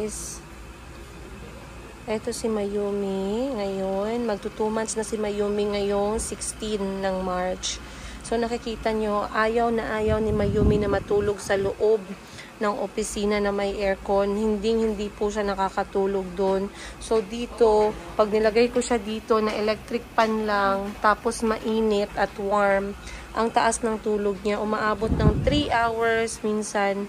guys. Ito si Mayumi ngayon. Magto 2 months na si Mayumi ngayong 16 ng March. So nakikita nyo, ayaw ni Mayumi na matulog sa loob ng opisina na may aircon. Hindi po siya nakakatulog doon. So dito, pag nilagay ko siya dito na electric fan lang, tapos mainit at warm, ang taas ng tulog niya, umaabot ng 3 hours minsan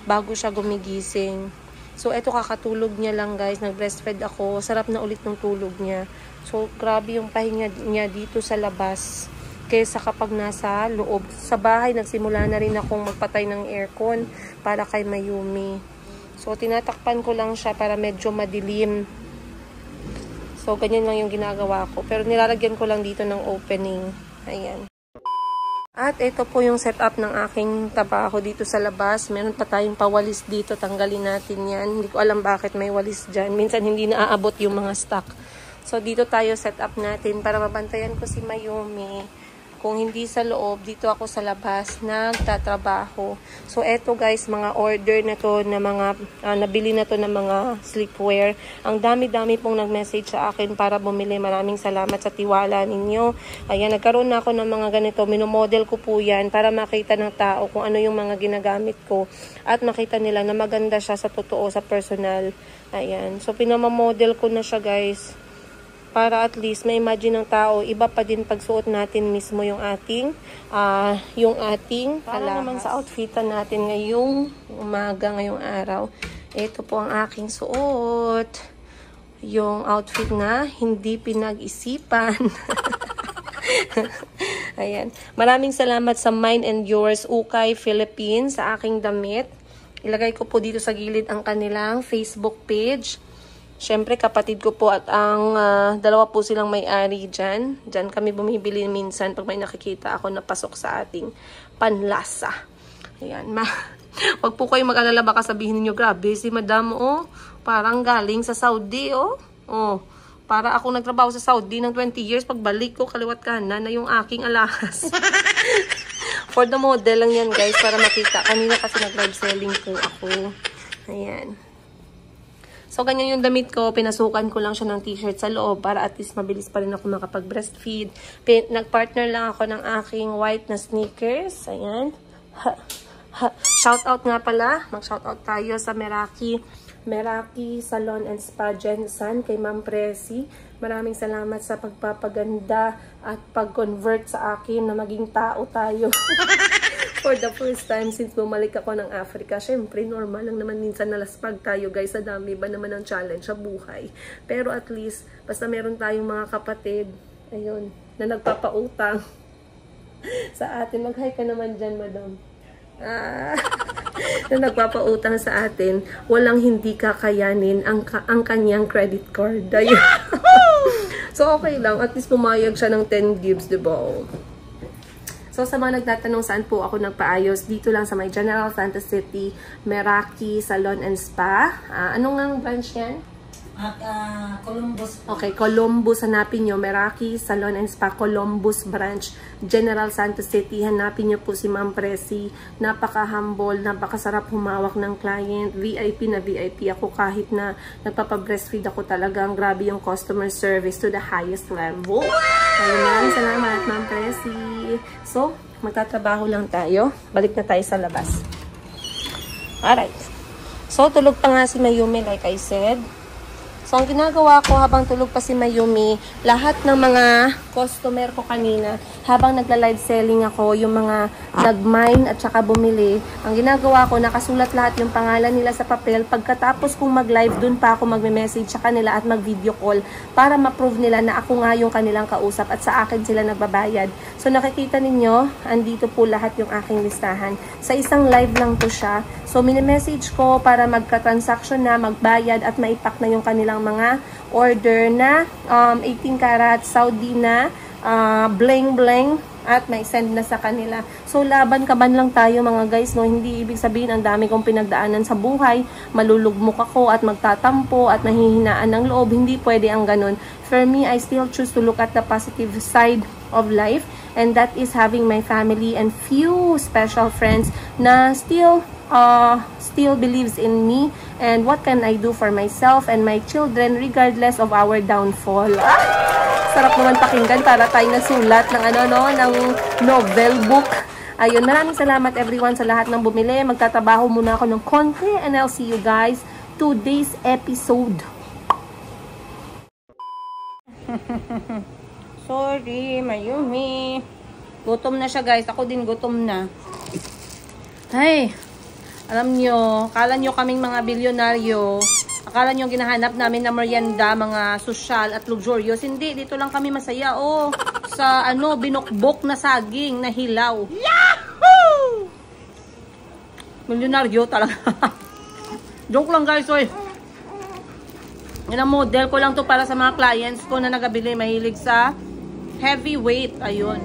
bago siya gumigising. So, eto kakatulog niya lang guys. Nag-breastfeed ako. Sarap na ulit ng tulog niya. So, grabe yung pahinga niya dito sa labas. Kaysa kapag nasa loob. Sa bahay, nagsimula na rin akong magpatay ng aircon para kay Mayumi. So, tinatakpan ko lang siya para medyo madilim. So, ganyan lang yung ginagawa ko. Pero nilalagyan ko lang dito ng opening. Ayan. At ito po yung setup ng aking trabaho dito sa labas. Meron pa tayong pawalis dito. Tanggalin natin yan. Hindi ko alam bakit may walis dyan. Minsan hindi naaabot yung mga stock. So dito tayo setup natin para mabantayan ko si Mayumi. Kung hindi sa loob, dito ako sa labas nagtatrabaho. So eto guys, mga order na to na mga nabili na to ng mga sleepwear. Ang dami-dami pong nag-message sa akin para bumili. Maraming salamat sa tiwala ninyo. Ayan, nagkaroon na ako ng mga ganito. Minomodel ko po yan para makita ng tao kung ano yung mga ginagamit ko. At makita nila na maganda siya sa totoo, sa personal. Ayan. So pinamamodel ko na siya guys. Para at least may imagine ng tao, iba pa din pagsuot natin mismo yung ating para naman sa outfitan natin ngayong umaga, ngayong araw. Ito po ang aking suot. Yung outfit na hindi pinag-isipan. Ayan. Maraming salamat sa Mine and Yours Ukay Philippines sa aking damit. Ilagay ko po dito sa gilid ang kanilang Facebook page. Siyempre, kapatid ko po at ang dalawa po silang may-ari dyan. Dyan kami bumibili minsan pag may nakikita ako na pasok sa ating panlasa. Ayan. Wag po kayong mag-alala, baka sabihin niyo, grabe si madam, oh. Parang galing sa Saudi, oh. Oh. Para ako nagtrabaho sa Saudi ng 20 years, pagbalik ko, kaliwat kanan na yung aking alahas. For the model lang yan, guys, para makita. Kanina kasi nag-live selling po ako. Ayan. So, ganyan yung damit ko. Pinasukan ko lang siya ng t-shirt sa loob para at least mabilis pa rin ako makapag-breastfeed. Nag-partner lang ako ng aking white na sneakers. Ayan. Shoutout nga pala. Mag-shoutout tayo sa Meraki Salon and Spa Jensen kay Ma'am Presi. Maraming salamat sa pagpapaganda at pag-convert sa akin na maging tao tayo. For the first time since bumalik ako ng Africa. Syempre, normal lang naman minsan nalaspag tayo guys. Sa dami ba naman ang challenge sa buhay. Pero at least, basta meron tayong mga kapatid, ayun, na nagpapautang sa atin. Mag-hi ka naman dyan, madam. Na nagpapautang sa atin, walang hindi kakayanin ang kanyang credit card. Ayun. So, okay lang. At least pumayag siya ng 10 gives, diba? So, sa mga nagtatanong saan po ako nagpaayos, dito lang sa may General Santos City, Meraki Salon and Spa. Anong nga branch yan? Columbus. Okay, Columbus. Hanapin nyo. Meraki Salon and Spa, Columbus branch, General Santos City. Hanapin nyo po si Ma'am Presi. Napaka-humble, napakasarap humawak ng client. VIP na VIP ako kahit na nagpapa-breastfeed ako talagang grabe yung customer service to the highest level. Ayun, salamat Ma'am Presi. So, magtatrabaho lang tayo. Balik na tayo sa labas. Alright. So, tulog pa nga si Mayumi like I said. So, ang ginagawa ko habang tulog pa si Mayumi, lahat ng mga customer ko kanina, habang nagla-live selling ako, yung mga nag-mine at saka bumili, ang ginagawa ko, nakasulat lahat yung pangalan nila sa papel. Pagkatapos kong mag-live, dun pa ako magme-message sa kanila at mag-video call para ma-prove nila na ako nga yung kanilang kausap at sa akin sila nagbabayad. So, nakikita ninyo, andito po lahat yung aking listahan. Sa isang live lang po siya. So, mini-message ko para magka-transaction na, magbayad at maipak na yung kanilang mga order na 18 karat Saudi na bling bling at may send na sa kanila. So laban-kaban lang tayo mga guys, no? Hindi ibig sabihin ang dami kong pinagdaanan sa buhay, malulugmok ako at magtatampo at mahihinaan ng loob. Hindi pwede ang ganun. For me, I still choose to look at the positive side of life and that is having my family and few special friends na still believes in me and what can I do for myself and my children regardless of our downfall. Sarap naman pakinggan para tayo nagsulat ng ng novel book. Ayun, maraming salamat everyone sa lahat ng bumili. Magtatrabaho muna ako ng konti and I'll see you guys today's episode. Sorry, Mayumi. Gutom na siya guys. Ako din gutom na. Ay, alam nyo, akala nyo kaming mga bilyonaryo. Akala nyo ginahanap namin na merienda, mga sosyal at luxurious. Hindi, dito lang kami masaya. Oh, sa binukbok na saging na hilaw. Yahoo! Milyonaryo talaga. Joke lang guys, oy. Yan ang model ko lang to para sa mga clients ko na nagabili. Mahilig sa heavyweight. Ayun.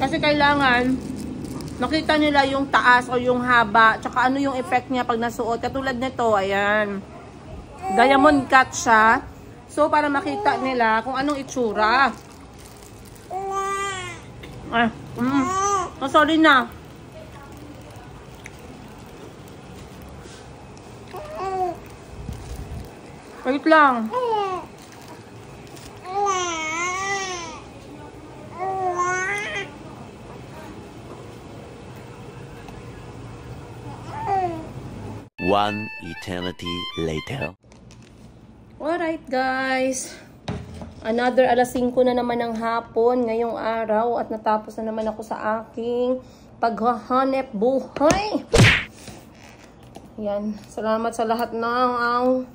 Kasi kailangan makita nila yung taas o yung haba. Tsaka ano yung effect niya pag nasuot. Katulad nito, ayan. Diamond cut siya. So, para makita nila kung anong itsura. Oh, sorry na. Wait lang. One eternity later. Alright guys. Another 5:00 na naman ng hapon ngayong araw at natapos na naman ako sa aking paghahanap buhay. Yan. Salamat sa lahat ng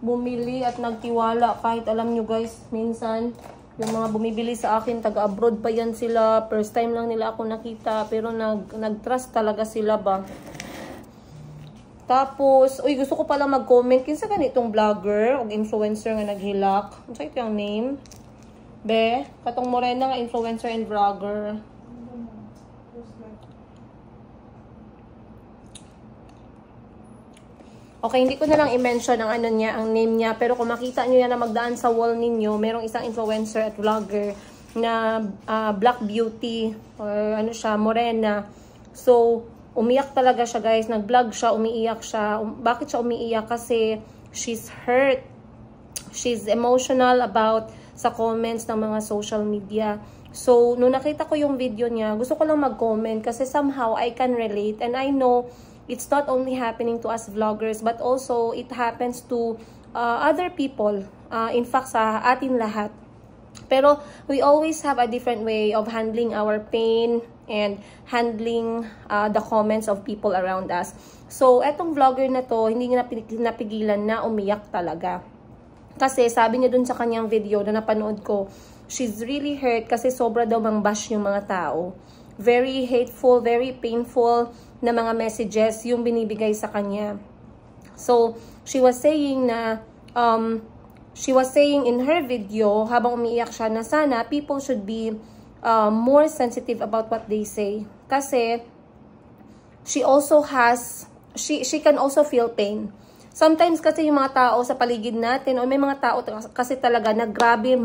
bumili at nagtiwala. Kahit alam nyo guys, minsan yung mga bumibili sa akin, taga-abroad pa yan sila. First time lang nila ako nakita. Pero nag-trust talaga sila ba. Tapos, uy, gusto ko pala mag-comment. Kinsa ganitong vlogger o influencer nga naghilak. Ano sa ito yung name? Be, katong morena nga influencer and vlogger. Okay, hindi ko na lang i-mention ang ang name niya. Pero kung makita nyo yan na magdaan sa wall ninyo, merong isang influencer at vlogger na Black Beauty or morena. So, umiyak talaga siya guys. Nag-vlog siya, umiiyak siya. Bakit siya umiiyak? Kasi she's hurt. She's emotional about sa comments ng mga social media. So, nung nakita ko yung video niya, gusto ko lang mag-comment kasi somehow I can relate. And I know it's not only happening to us vloggers, but also it happens to other people. In fact, sa atin lahat. Pero we always have a different way of handling our pain and handling the comments of people around us. So, etong vlogger na to, hindi niya napigilan na umiyak talaga. Kasi sabi niya dun sa kanyang video na napanood ko, she's really hurt kasi sobra daw mang bash yung mga tao. Very hateful, very painful na mga messages yung binibigay sa kanya. So, she was saying in her video, habang umiiyak siya, na sana people should be more sensitive about what they say. Kasi, she can also feel pain. Sometimes kasi yung mga tao sa paligid natin, o may mga tao kasi talaga na grabe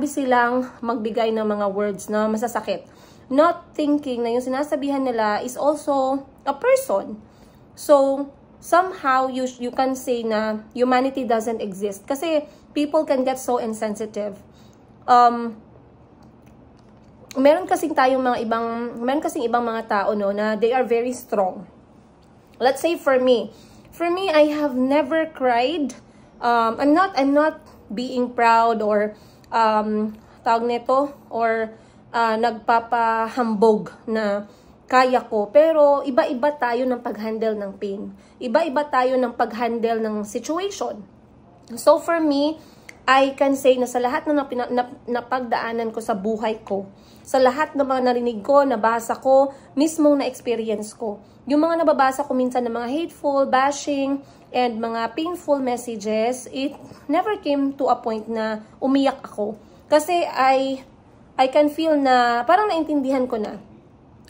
silang magbigay ng mga words na masasakit. Not thinking na yung sinasabihan nila is also a person. So, somehow you can say na humanity doesn't exist. Kasi people can get so insensitive. Meron kasing ibang mga tao na they are very strong. Let's say for me, I have never cried. I'm not being proud or tawag nito or nagpapahambog na kaya ko. Pero iba-iba tayo ng pag-handle ng pain. Iba-iba tayo ng pag-handle ng situation. So for me, I can say na sa lahat ng napagdaanan ko sa buhay ko, sa lahat ng mga narinig ko, nabasa ko, mismong na-experience ko, yung mga nababasa ko minsan ng mga hateful, bashing, and mga painful messages, it never came to a point na umiyak ako. Kasi I can feel na parang naintindihan ko na.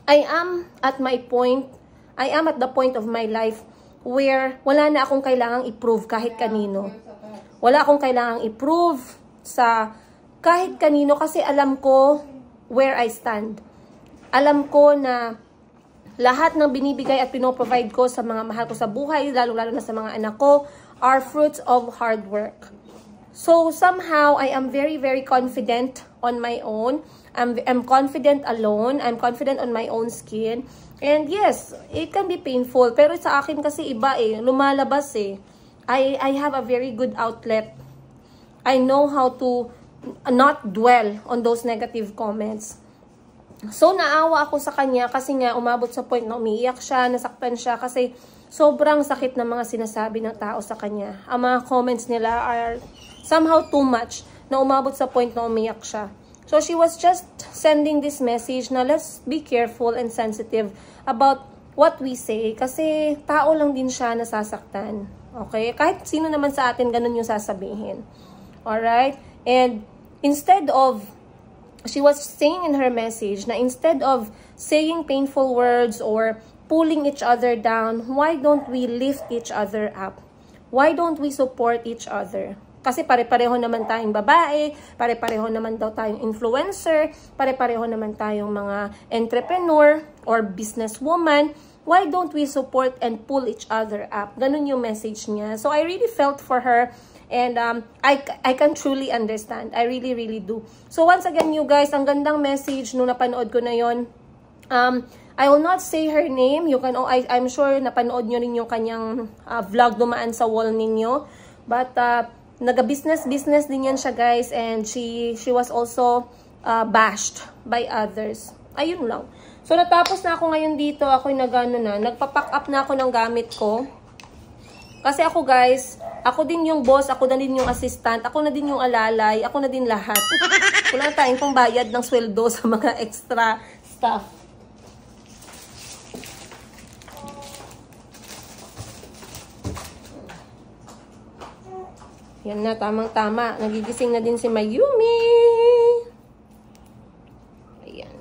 I am at the point of my life where wala na akong kailangang i-prove kahit kanino. Wala akong kailangang i-prove sa kahit kanino kasi alam ko where I stand. Alam ko na lahat ng binibigay at pinoprovide ko sa mga mahal ko sa buhay, lalo-lalo na sa mga anak ko, are fruits of hard work. So somehow, I am very, very confident on my own. I'm confident alone. I'm confident on my own skin. And yes, it can be painful. Pero sa akin kasi iba eh. Lumalabas eh. I have a very good outlet. I know how to not dwell on those negative comments. So, naawa ako sa kanya kasi nga umabot sa point na umiiyak siya, nasaktan siya kasi sobrang sakit ng mga sinasabi ng tao sa kanya. Ang mga comments nila are somehow too much na umabot sa point na umiyak siya. So, she was just sending this message na let's be careful and sensitive about what we say kasi tao lang din siya nasasaktan. Okay? Kahit sino naman sa atin, ganun yung sasabihin. Alright? And instead of, she was saying in her message na instead of saying painful words or pulling each other down, why don't we lift each other up? Why don't we support each other? Kasi pare-pareho naman tayong babae, pare-pareho naman daw tayong influencer, pare-pareho naman tayong mga entrepreneur or businesswoman. Why don't we support and pull each other up? Ganun yung message niya. So I really felt for her and I can truly understand. I really, really do. So once again, you guys, ang gandang message nung napanood ko na yon. I will not say her name. You can, I'm sure napanood nyo rin yung kanyang vlog dumaan sa wall ninyo. But naga-business din yan siya, guys, and she was also bashed by others. Ayun lang. So natapos na ako ngayon dito, ako'y nagpa-pack up na ako ng gamit ko. Kasi ako, guys, ako din yung boss, ako na din yung assistant, ako na din yung alalay, ako na din lahat. Wala tayong pangbayad ng sweldo sa mga extra stuff. Yan na, tamang-tama. Nagigising na din si Mayumi. Ayan.